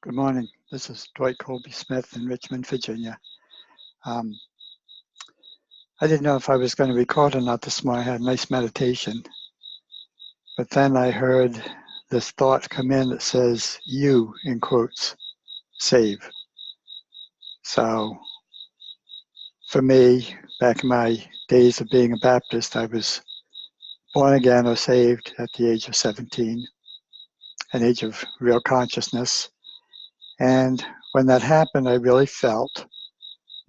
Good morning. This is Dwight Smith in Richmond, Virginia. I didn't know if I was going to record or not this morning. I had a nice meditation. But then I heard this thought come in that says, you, in quotes, save. So for me, back in my days of being a Baptist, I was born again or saved at the age of 17, an age of real consciousness. And when that happened, I really felt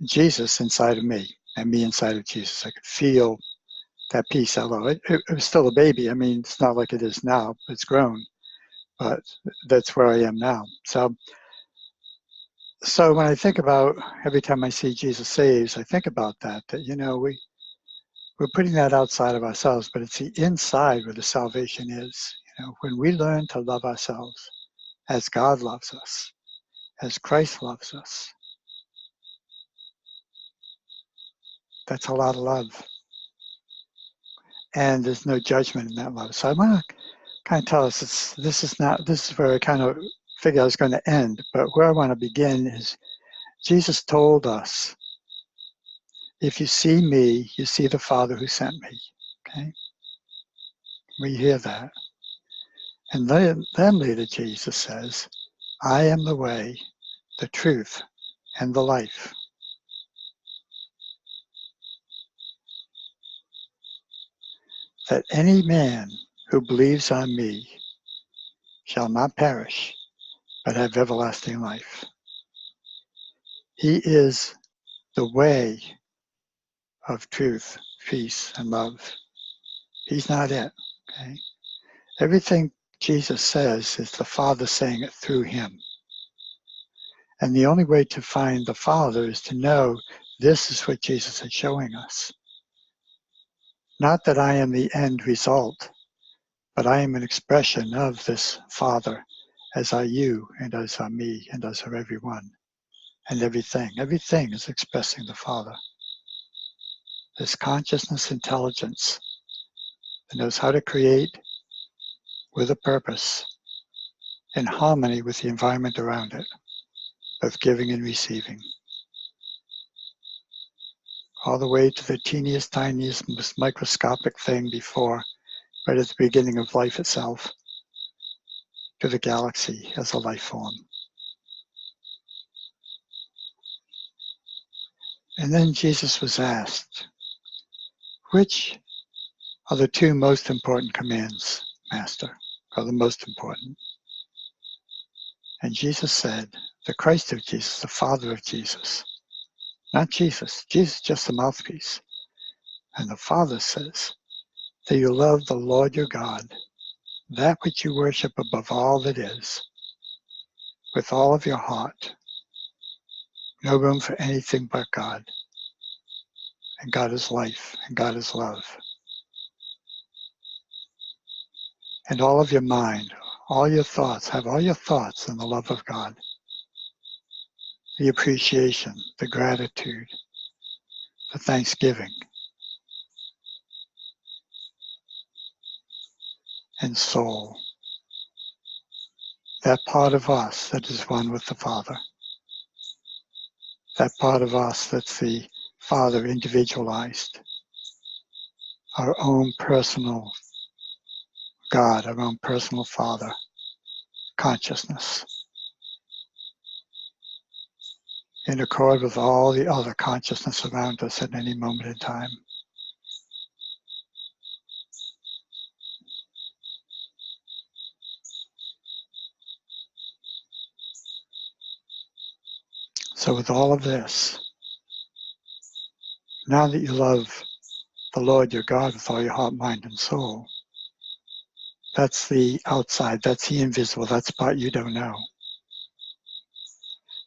Jesus inside of me and me inside of Jesus. I could feel that peace. Although it was still a baby. I mean, it's not like it is now. It's grown, but that's where I am now. So when I think about every time I see Jesus saves, I think about that we're putting that outside of ourselves, but it's the inside where the salvation is. When we learn to love ourselves as God loves us, as Christ loves us, that's a lot of love. And there's no judgment in that love. So I want to kind of tell us this is where I kind of figured I was going to end, but where I want to begin is Jesus told us, if you see me, you see the Father who sent me. Okay? We hear that. And then later Jesus says, I am the way, the truth, and the life. That any man who believes on me shall not perish, but have everlasting life. He is the way of truth, peace, and love. He's not it. Okay? Everything Jesus says is the Father saying it through him. And the only way to find the Father is to know this is what Jesus is showing us. Not that I am the end result, but I am an expression of this Father, as are you, and as are me, and as are everyone, and everything. Everything is expressing the Father. This consciousness intelligence that knows how to create with a purpose, in harmony with the environment around it, both giving and receiving. All the way to the teeniest, tiniest, most microscopic thing before, right at the beginning of life itself, to the galaxy as a life form. And then Jesus was asked, which are the two most important commands, Master, or the most important? And Jesus said, the Christ of Jesus, the Father of Jesus, not Jesus. Jesus is just the mouthpiece. And the Father says that you love the Lord your God, that which you worship above all that is, with all of your heart. No room for anything but God. And God is life, and God is love. And all of your mind, all your thoughts, have all your thoughts in the love of God. The appreciation, the gratitude, the thanksgiving. And soul. That part of us that is one with the Father. That part of us that's the Father individualized. Our own personal God, our own personal Father. Consciousness. In accord with all the other consciousness around us at any moment in time. So with all of this, now that you love the Lord your God with all your heart, mind, and soul, that's the outside, that's the invisible, that's the part you don't know.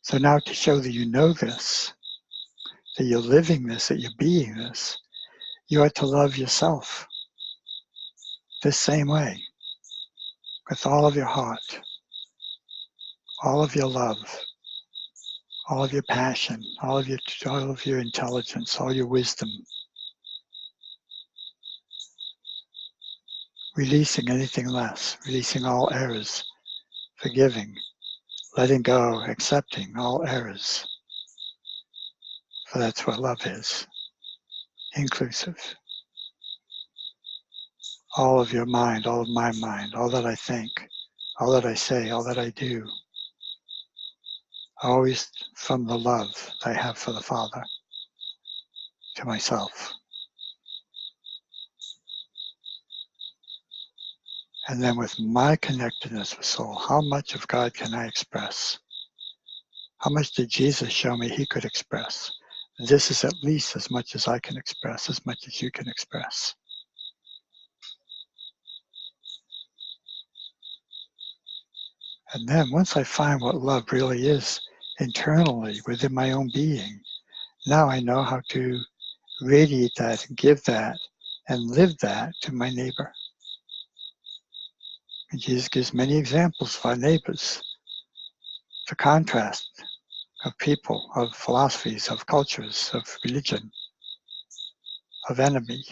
So now to show that you know this, that you're living this, that you're being this, you are to love yourself this same way, with all of your heart, all of your love, all of your passion, all of your intelligence, all your wisdom. Releasing anything less, releasing all errors, forgiving, letting go, accepting all errors. For that's what love is, inclusive. All of your mind, all of my mind, all that I think, all that I say, all that I do, always from the love I have for the Father to myself. And then with my connectedness with soul, how much of God can I express? How much did Jesus show me he could express? This is at least as much as I can express, as much as you can express. And then once I find what love really is internally within my own being, now I know how to radiate that, give that, and live that to my neighbor. And Jesus gives many examples of our neighbors, the contrast of people, of philosophies, of cultures, of religion, of enemy.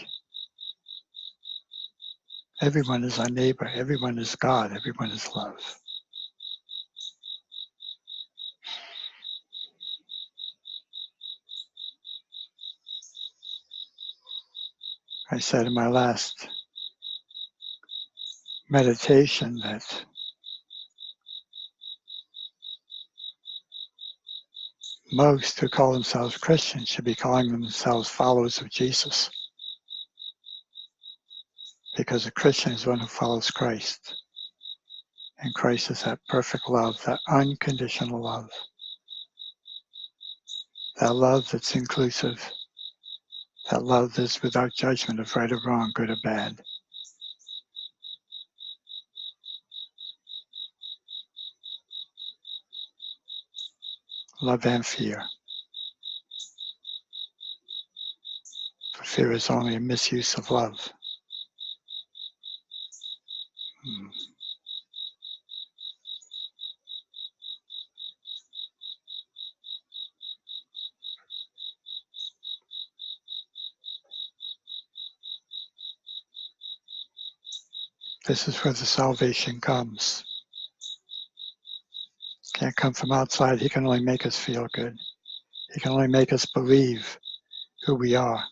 Everyone is our neighbor, everyone is God, everyone is love. I said in my last meditation that most who call themselves Christians should be calling themselves followers of Jesus. Because a Christian is one who follows Christ. And Christ is that perfect love, that unconditional love. That love that's inclusive. That love that's without judgment of right or wrong, good or bad. Love and fear. For fear is only a misuse of love. This is where the salvation comes. Can't come from outside. He can only make us feel good. He can only make us believe who we are.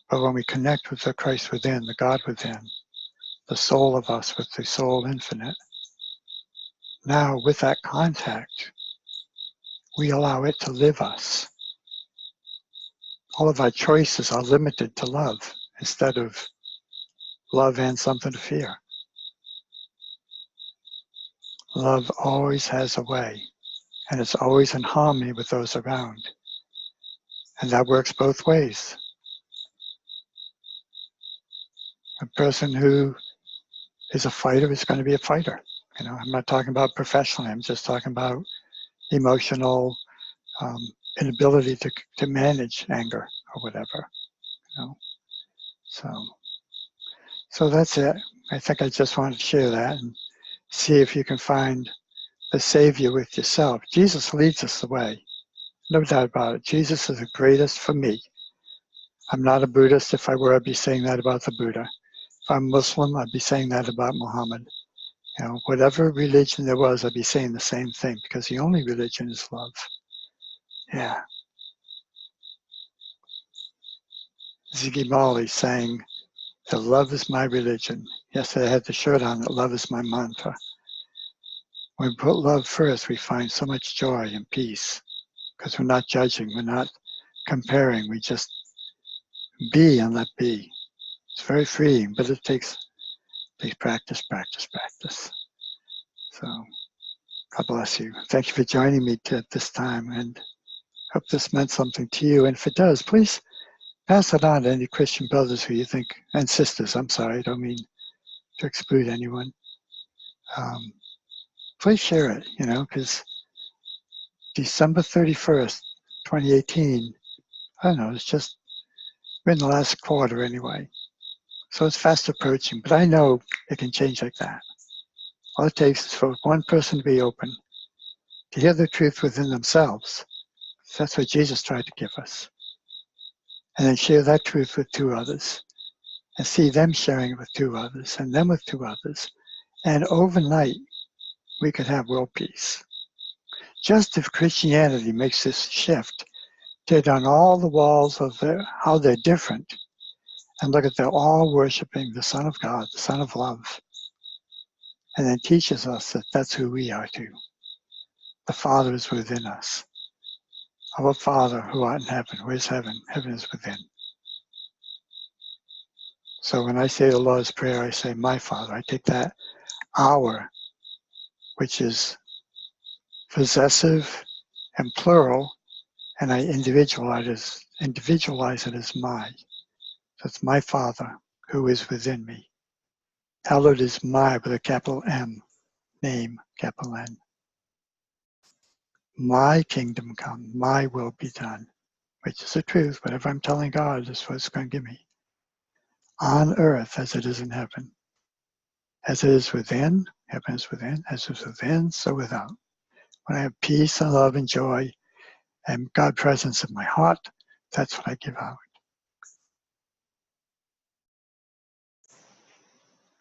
But when we connect with the Christ within, the God within, the soul of us with the soul infinite, now with that contact, we allow it to live us. All of our choices are limited to love instead of love and something to fear. Love always has a way, and it's always in harmony with those around. And that works both ways. A person who is a fighter is going to be a fighter. I'm not talking about professionally. I'm just talking about emotional inability to manage anger or whatever. So that's it. I think I just wanted to share that and see if you can find the Savior with yourself. Jesus leads us the way. No doubt about it. Jesus is the greatest for me. I'm not a Buddhist. If I were, I'd be saying that about the Buddha. If I'm Muslim, I'd be saying that about Muhammad. Whatever religion there was, I'd be saying the same thing because the only religion is love. Yeah. Ziggy Marley saying, that love is my religion. Yesterday I had the shirt on that love is my mantra. When we put love first, we find so much joy and peace because we're not judging, we're not comparing, we just be and let be. It's very freeing, but it takes practice. So, God bless you. Thank you for joining me at this time, and hope this meant something to you. And if it does, please pass it on to any Christian brothers who you think, and sisters, I'm sorry, I don't mean to exclude anyone. Please share it, because December 31st, 2018, I don't know, it's just, we're in the last quarter anyway. So it's fast approaching, but I know it can change like that. All it takes is for one person to be open, to hear the truth within themselves. That's what Jesus tried to give us. And then share that truth with two others, and see them sharing it with two others, and them with two others. And overnight, we could have world peace. Just if Christianity makes this shift, tear down all the walls of how they're different, and look at they're all worshiping the Son of God, the Son of Love, and then teaches us that that's who we are too. The Father is within us. Our Father who art in heaven. Where's heaven? Heaven is within. So when I say the Lord's Prayer, I say, my Father. I take that our, which is possessive and plural, and I individualize it as my. So it's my Father who is within me. Hallowed is my with a capital M, name, capital N. My kingdom come, my will be done, which is the truth. Whatever I'm telling God is what it's going to give me. On earth as it is in heaven. As it is within, heaven is within, as it is within, so without. When I have peace and love and joy and God presence in my heart, that's what I give out.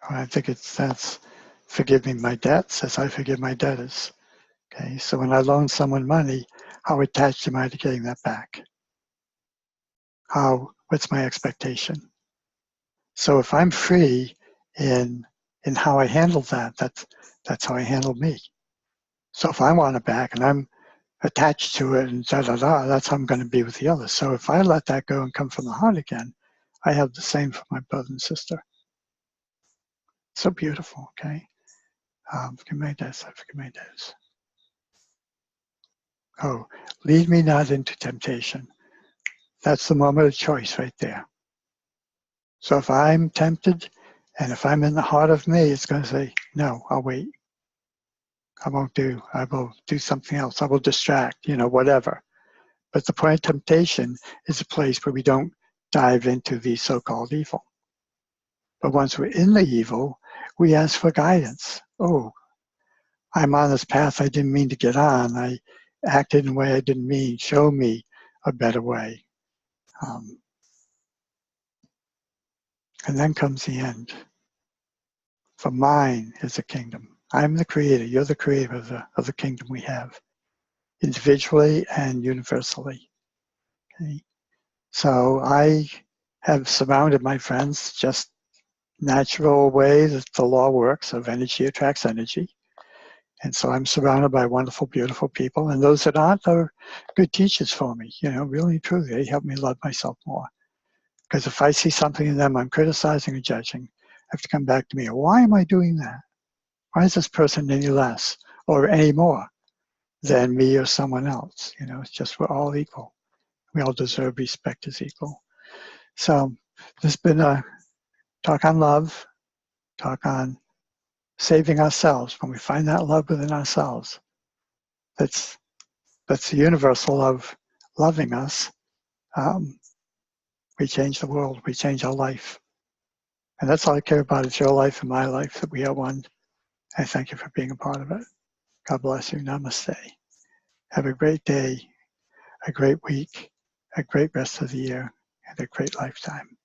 When I think that's forgive me my debts as I forgive my debtors. Okay, so when I loan someone money, how attached am I to getting that back? What's my expectation? So if I'm free in how I handle that, that's how I handle me. So if I want it back and I'm attached to it and that's how I'm going to be with the others. So if I let that go and come from the heart again, I have the same for my brother and sister. So beautiful, okay? Forgive my debts, I forgive my debts. Oh, lead me not into temptation. That's the moment of choice right there. So if I'm tempted, and if I'm in the heart of me, it's going to say, no, I'll wait. I will do something else. I will distract, whatever. But the point of temptation is a place where we don't dive into the so-called evil. But once we're in the evil, we ask for guidance. Oh, I'm on this path I didn't mean to get on. I acted in a way I didn't mean. Show me a better way. And then comes the end. For mine is the kingdom. I'm the creator. You're the creator of the kingdom we have, individually and universally. Okay? So I have surrounded my friends just natural way that the law works of energy attracts energy. And so I'm surrounded by wonderful, beautiful people. And those that aren't are good teachers for me, really, truly. They help me love myself more. Because if I see something in them I'm criticizing or judging, I have to come back to me. Why am I doing that? Why is this person any less or any more than me or someone else? It's just we're all equal. We all deserve respect as equal. So there's been a talk on love, talk on saving ourselves. When we find that love within ourselves, that's the universal love loving us. We change the world, we change our life. And that's all I care about. It's your life and my life, that we are one. I thank you for being a part of it. God bless you. Namaste. Have a great day, a great week, a great rest of the year, and a great lifetime.